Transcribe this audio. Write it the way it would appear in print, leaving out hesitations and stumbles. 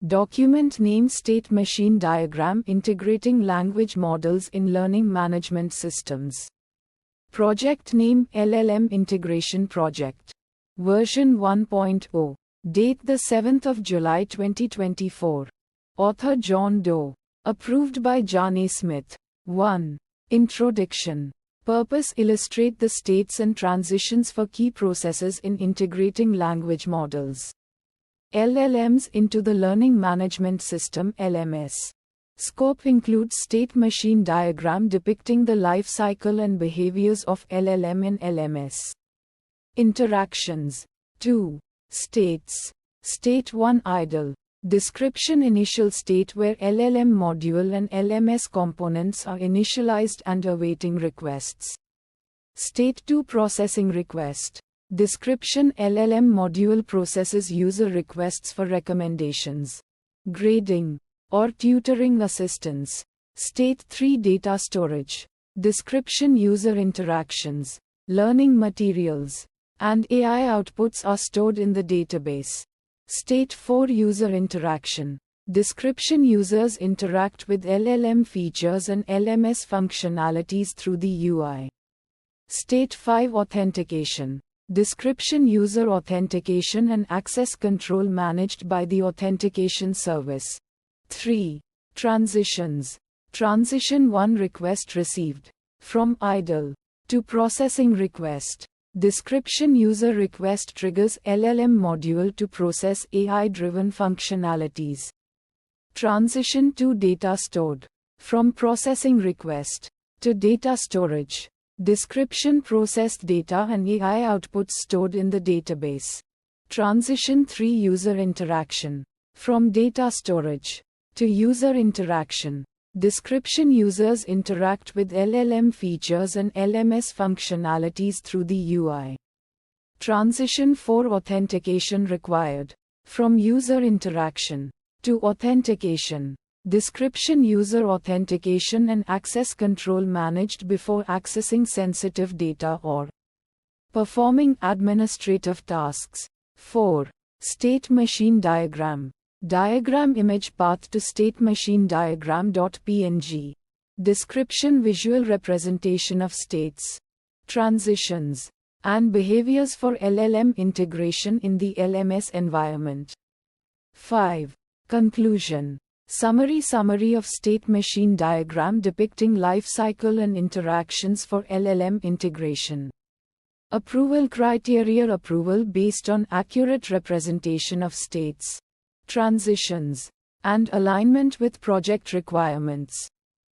Document name State Machine Diagram Integrating Language Models in Learning Management Systems. Project name LLM Integration Project. Version 1.0. Date the 7th of July 2024. Author John Doe. Approved by Jane Smith. 1. Introduction. Purpose: illustrate the states and transitions for key processes in integrating language models, LLMs, into the Learning Management System (LMS). Scope includes state machine diagram depicting the life cycle and behaviors of LLM in LMS. Interactions. 2. States. State 1 idle. Description: initial state where LLM module and LMS components are initialized and awaiting requests. State 2 processing request. Description: LLM module processes user requests for recommendations, grading, or tutoring assistance. State 3 data storage. Description: user interactions, learning materials, and AI outputs are stored in the database. State 4 user interaction. Description: users interact with LLM features and LMS functionalities through the UI. State 5 authentication. Description: user authentication and access control managed by the authentication service. 3. Transitions. Transition 1 request received. From idle to processing request. Description: user request triggers LLM module to process AI-driven functionalities. Transition 2 data stored. From processing request to data storage. Description: processed data and AI outputs stored in the database. Transition 3 user interaction. From data storage to user interaction. Description: users interact with LLM features and LMS functionalities through the UI. Transition 4 authentication required. From user interaction to authentication. Description: user authentication and access control managed before accessing sensitive data or performing administrative tasks. 4. State machine diagram. Diagram image path to state machine diagram.png. Description: visual representation of states, transitions, and behaviors for LLM integration in the LMS environment. 5. Conclusion. Summary of state machine diagram depicting life cycle and interactions for LLM integration. Approval criteria: approval based on accurate representation of states, transitions, and alignment with project requirements.